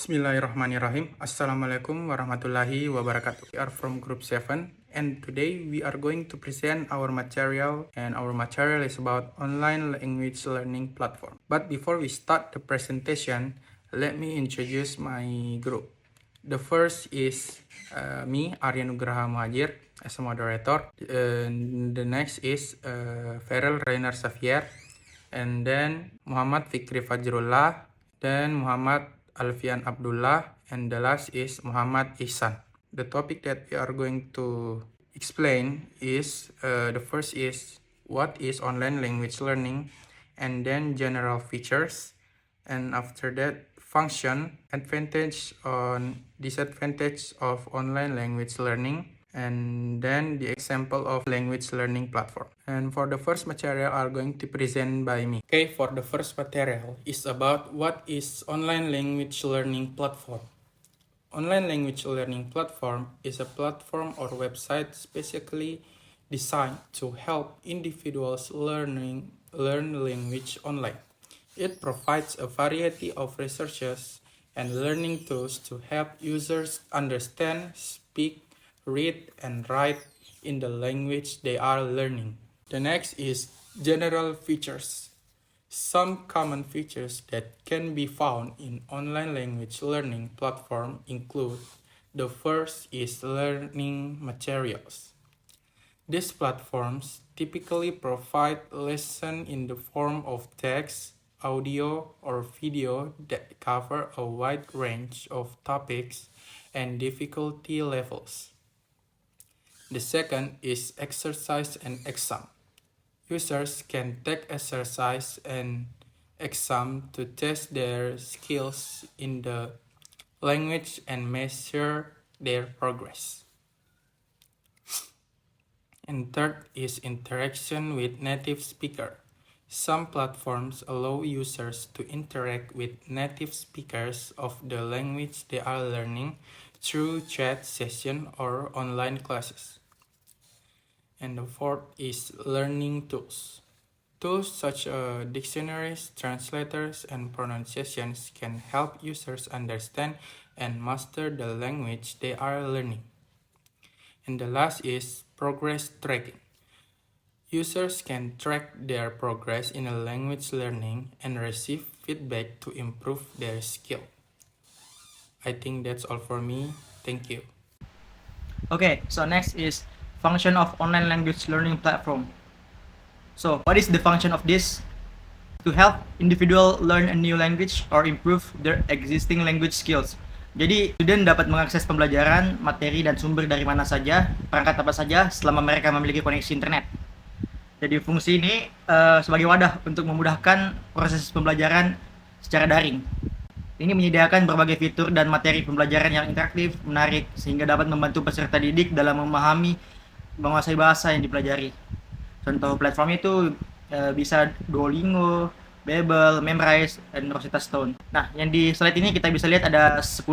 Bismillahirrahmanirrahim. Assalamualaikum warahmatullahi wabarakatuh. We are from group 7 and today we are going to present our material, and our material is about online language learning platform. But before we start the presentation, let me introduce my group. The first is me, Arya Nugraha Muhajir, as a moderator. The next is Feral Rainer Xavier, and then Muhammad Fikri Fajrullah, then Muhammad Alfian Abdullah, and the last is Muhammad Ihsan. The topic that we are going to explain is the first is what is online language learning, and then general features, and after that function, advantage on disadvantage of online language learning, and then the example of language learning platform. And for the first material are going to present by me. Okay, for the first material is about what is online language learning platform. Online language learning platform is a platform or website specifically designed to help individuals learn language online. It provides a variety of resources and learning tools to help users understand, speak, read, and write in the language they are learning. The next is general features. Some common features that can be found in online language learning platform include: the first is learning materials. These platforms typically provide lessons in the form of text, audio, or video that cover a wide range of topics and difficulty levels. The second is exercise and exam. Users can take exercise and exam to test their skills in the language and measure their progress. And third is interaction with native speaker. Some platforms allow users to interact with native speakers of the language they are learning through chat session or online classes. And the fourth is learning tools. Tools such as dictionaries, translators, and pronunciations can help users understand and master the language they are learning. And the last is progress tracking. Users can track their progress in a language learning and receive feedback to improve their skill. I think that's all for me. Thank you. Okay, so next is function of online language learning platform. So what is the function of this? To help individual learn a new language or improve their existing language skills. Jadi student dapat mengakses pembelajaran, materi, dan sumber dari mana saja, perangkat apa saja, selama mereka memiliki koneksi internet. Jadi fungsi ini sebagai wadah untuk memudahkan proses pembelajaran secara daring. Ini menyediakan berbagai fitur dan materi pembelajaran yang interaktif, menarik, sehingga dapat membantu peserta didik dalam memahami, menguasai bahasa yang dipelajari. Contoh platform itu bisa Duolingo, Babel, Memrise, dan Rosetta Stone. Nah, yang di slide ini kita bisa lihat ada 10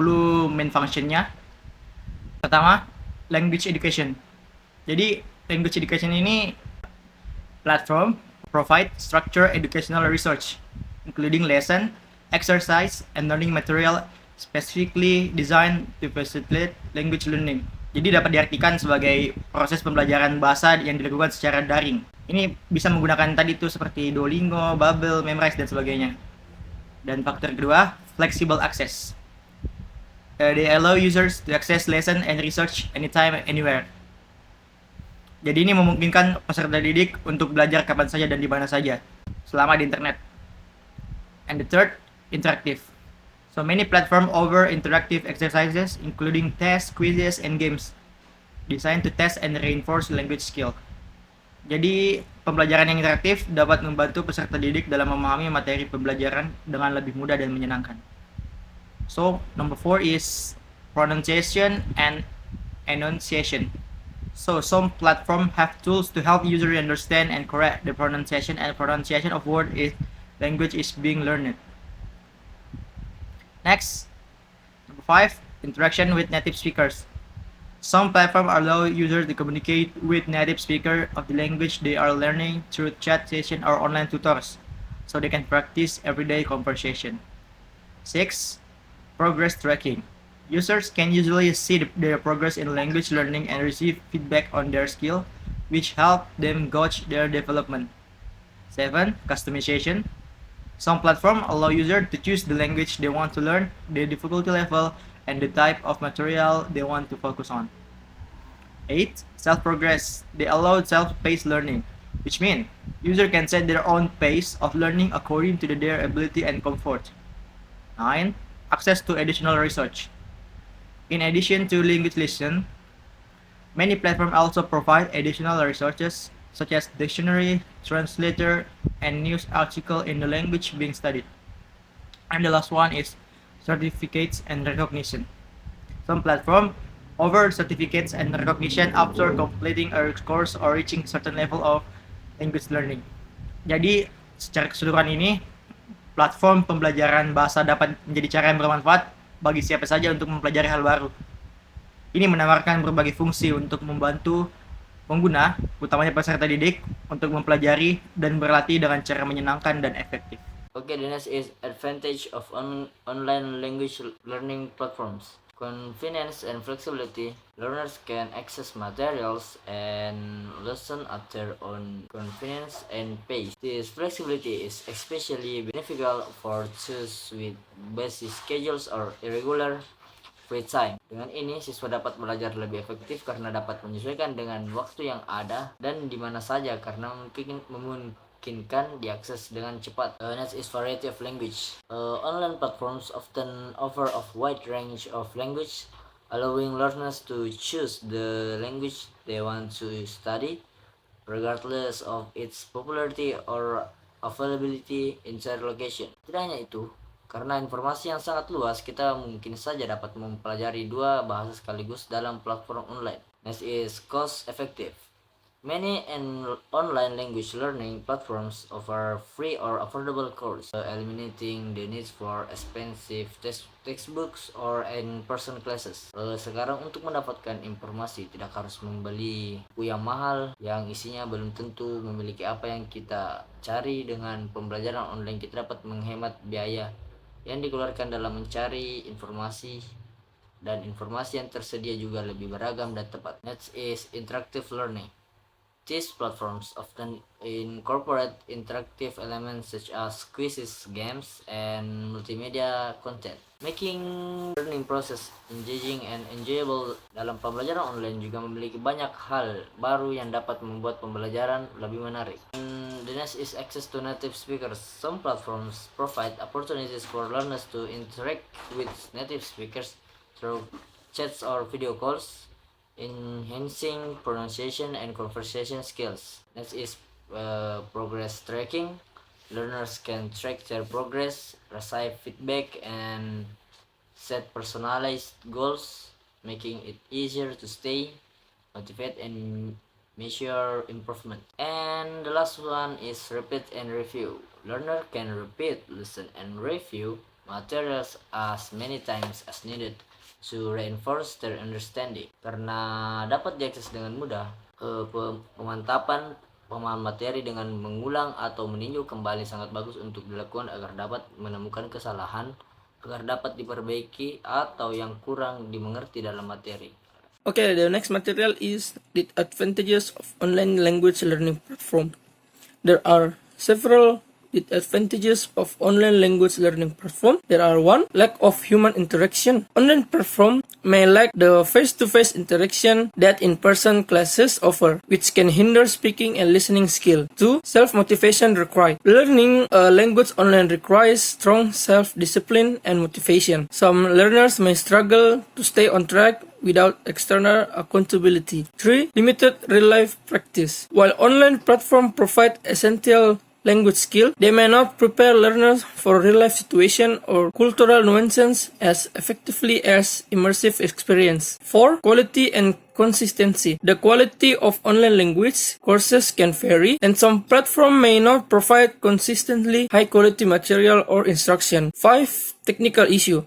main functionnya. Pertama, language education. Jadi, language education ini platform provide structured educational research, including lesson, exercise, and learning material specifically designed to facilitate language learning. Jadi dapat diartikan sebagai proses pembelajaran bahasa yang dilakukan secara daring. Ini bisa menggunakan tadi itu seperti Duolingo, Babel, Memrise, dan sebagainya. Dan faktor kedua, flexible access. They allow users to access lesson and research anytime, anywhere. Jadi ini memungkinkan peserta didik untuk belajar kapan saja dan di mana saja, selama di internet. And the third, interactive. So many platforms offer interactive exercises, including tests, quizzes, and games, designed to test and reinforce language skill. Jadi, pembelajaran yang interaktif dapat membantu peserta didik dalam memahami materi pembelajaran dengan lebih mudah dan menyenangkan. So, number 4 is pronunciation and enunciation. So, some platforms have tools to help users understand and correct the pronunciation of words if language is being learned. Next, number 5, interaction with native speakers. Some platforms allow users to communicate with native speakers of the language they are learning through chat session or online tutors, so they can practice everyday conversation. 6, Progress tracking. Users can usually see their progress in language learning and receive feedback on their skill, which help them gauge their development. 7. Customization. Some platforms allow users to choose the language they want to learn, the difficulty level, and the type of material they want to focus on. 8. Self-progress. They allow self-paced learning, which means users can set their own pace of learning according to their ability and comfort. 9. Access to additional research. In addition to language lesson, many platforms also provide additional resources such as dictionary, translator, and news article in the language being studied. And the last one is certificates and recognition. Some platforms offer certificates and recognition after completing a course or reaching certain level of language learning. Jadi, secara keseluruhan ini, platform pembelajaran bahasa dapat menjadi cara yang bermanfaat bagi siapa saja untuk mempelajari hal baru. Ini menawarkan berbagai fungsi untuk membantu pengguna, utamanya peserta didik, untuk mempelajari dan berlatih dengan cara menyenangkan dan efektif. Okay, the next is advantage of online language learning platforms. Convenience and flexibility. Learners can access materials and listen at their own convenience and pace. This flexibility is especially beneficial for those with busy schedules or irregular free time. Dengan ini, siswa dapat belajar lebih efektif karena dapat menyesuaikan dengan waktu yang ada dan di mana saja karena memungkinkan diakses dengan cepat. Next is variety of language. Online platforms often offer a wide range of language, allowing learners to choose the language they want to study, regardless of its popularity or availability in their location. Tidak hanya itu, karena informasi yang sangat luas, kita mungkin saja dapat mempelajari dua bahasa sekaligus dalam platform online. Next is cost effective. Many online language learning platforms offer free or affordable courses, eliminating the need for expensive textbooks or in-person classes. Sekarang untuk mendapatkan informasi tidak harus membeli buku yang mahal yang isinya belum tentu memiliki apa yang kita cari. Dengan pembelajaran online kita dapat menghemat biaya yang dikeluarkan dalam mencari informasi, dan informasi yang tersedia juga lebih beragam dan tepat. Next is interactive learning. These platforms often incorporate interactive elements such as quizzes, games, and multimedia content, making learning process engaging and enjoyable. Dalam pembelajaran online juga memiliki banyak hal baru yang dapat membuat pembelajaran lebih menarik. The next is access to native speakers. Some platforms provide opportunities for learners to interact with native speakers through chats or video calls, enhancing pronunciation and conversation skills. Next is progress tracking. Learners can track their progress, receive feedback, and set personalized goals, making it easier to stay motivated and measure improvement. And the last one is repeat and review. Learner can repeat, listen, and review materials as many times as needed to reinforce their understanding. Karena dapat diakses dengan mudah, pemantapan pemahaman materi dengan mengulang atau meninjau kembali sangat bagus untuk dilakukan agar dapat menemukan kesalahan, agar dapat diperbaiki atau yang kurang dimengerti dalam materi. Okay, the next material is the advantages of online language learning platform. There are several advantages of online language learning platform. There are 1. Lack of human interaction. Online platform may lack the face-to-face interaction that in-person classes offer, which can hinder speaking and listening skill. 2. Self-motivation required. Learning a language online requires strong self-discipline and motivation. Some learners may struggle to stay on track without external accountability. 3. Limited real-life practice. While online platforms provide essential language skill, they may not prepare learners for real-life situation or cultural nuances as effectively as immersive experience. 4. Quality and consistency. The quality of online language courses can vary, and some platforms may not provide consistently high-quality material or instruction. 5. Technical issue.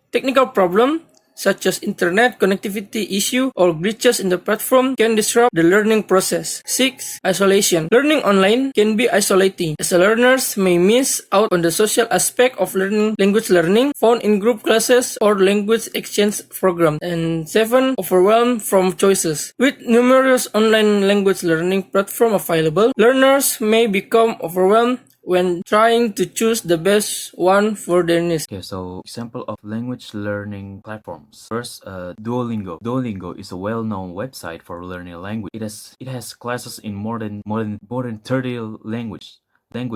Technical problem. such as internet connectivity issue or glitches in the platform, can disrupt the learning process. 6. Isolation. Learning online can be isolating, as learners may miss out on the social aspect of language learning found in group classes or language exchange programs. And 7. Overwhelm from choices. With numerous online language learning platforms available, learners may become overwhelmed when trying to choose the best one for their needs. Okay, so example of language learning platforms. First, Duolingo. Duolingo is a well-known website for learning a language. It has classes in more than 30 language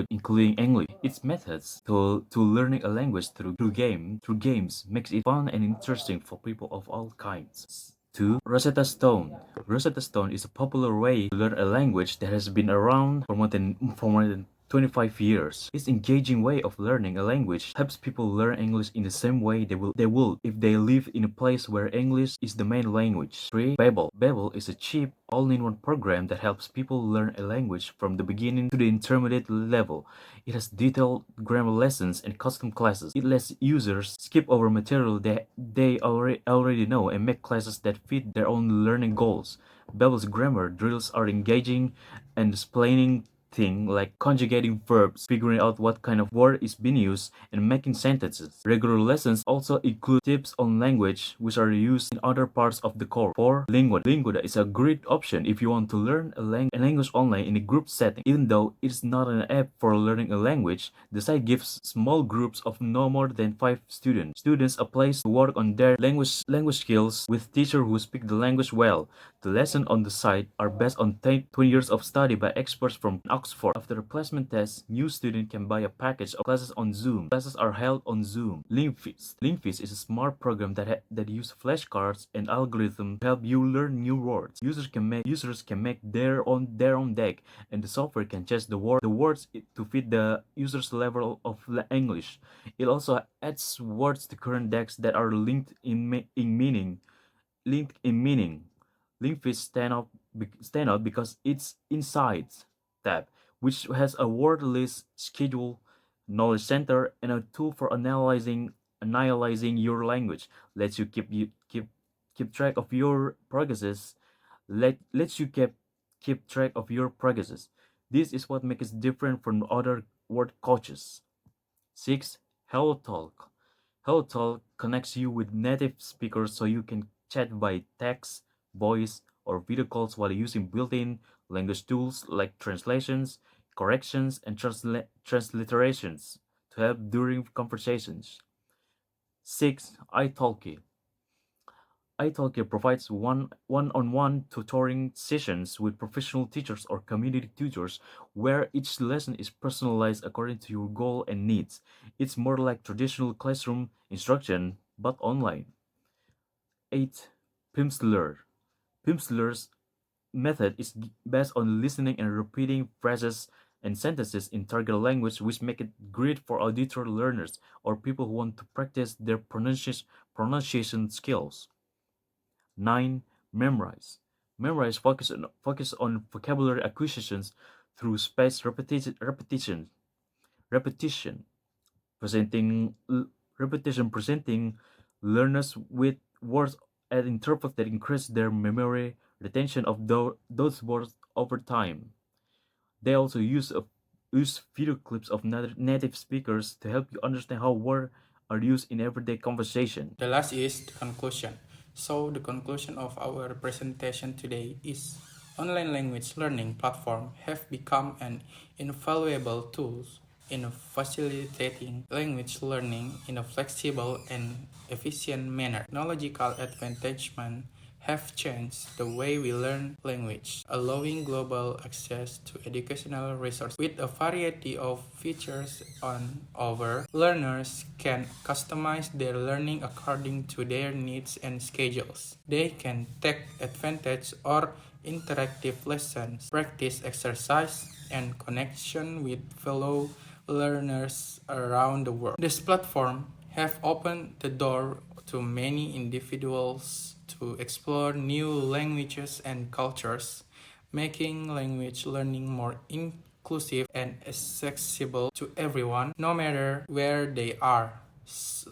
including English. Its methods to learning a language through games makes it fun and interesting for people of all kinds. 2. Rosetta Stone. Rosetta Stone is a popular way to learn a language that has been around for more than 25 years. This engaging way of learning a language helps people learn English in the same way they will if they live in a place where English is the main language. 3. Babbel. Babbel is a cheap, all-in-one program that helps people learn a language from the beginning to the intermediate level. It has detailed grammar lessons and custom classes. It lets users skip over material that they already know and make classes that fit their own learning goals. Babbel's grammar drills are engaging and explaining things like conjugating verbs, figuring out what kind of word is being used, and making sentences. Regular lessons also include tips on language which are used in other parts of the course. 4. Linguada. Linguada is a great option if you want to learn a language online in a group setting. Even though it is not an app for learning a language, the site gives small groups of no more than 5 students a place to work on their language skills with teachers who speak the language well. The lessons on the site are based on 20 years of study by experts from Oxford. After a placement test, new students can buy a package of classes on Zoom. Classes are held on Zoom. Linkfist. Linkfist is a smart program that uses flashcards and algorithms to help you learn new words. Users can make their own deck, and the software can change the words to fit the user's level of English. It also adds words to current decks that are linked in meaning. Linkfish stand out because its Insights tab, which has a word list, schedule, knowledge center, and a tool for analyzing your language, lets you keep track of your progresses. Lets you keep track of your progresses. This is what makes it different from other word coaches. 6. HelloTalk. HelloTalk connects you with native speakers so you can chat by text, voice, or video calls while using built-in language tools like translations, corrections, and transliterations to help during conversations. 6. italki. Italki provides one-on-one tutoring sessions with professional teachers or community tutors where each lesson is personalized according to your goal and needs. It's more like traditional classroom instruction but online. 8. Pimsleur. Pimsleur's method is based on listening and repeating phrases and sentences in target language, which make it great for auditory learners or people who want to practice their pronunciation skills. 9. Memrise. Memrise focus on vocabulary acquisitions through spaced repetition, presenting presenting learners with words at intervals that increase their memory retention of those words over time. They also use video clips of native speakers to help you understand how words are used in everyday conversation. The last is the conclusion. So the conclusion of our presentation today is online language learning platform have become an invaluable tool in facilitating language learning in a flexible and efficient manner. Technological advancement have changed the way we learn language, allowing global access to educational resources. With a variety of features on over, learners can customize their learning according to their needs and schedules. They can take advantage of interactive lessons, practice exercise, and connection with fellow learners around the world. This platform have opened the door to many individuals to explore new languages and cultures, making language learning more inclusive and accessible to everyone, no matter where they are.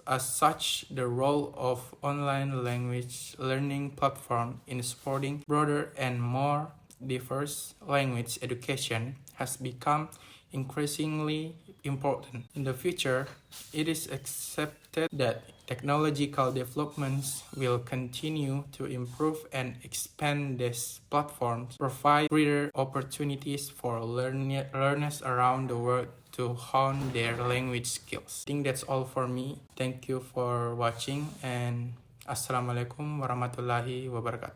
As such, the role of online language learning platform in supporting broader and more diverse language education has become increasingly important. In the future, it is accepted that technological developments will continue to improve and expand these platforms, provide greater opportunities for learners around the world to hone their language skills. I think that's all for me. Thank you for watching and Assalamualaikum warahmatullahi wabarakatuh.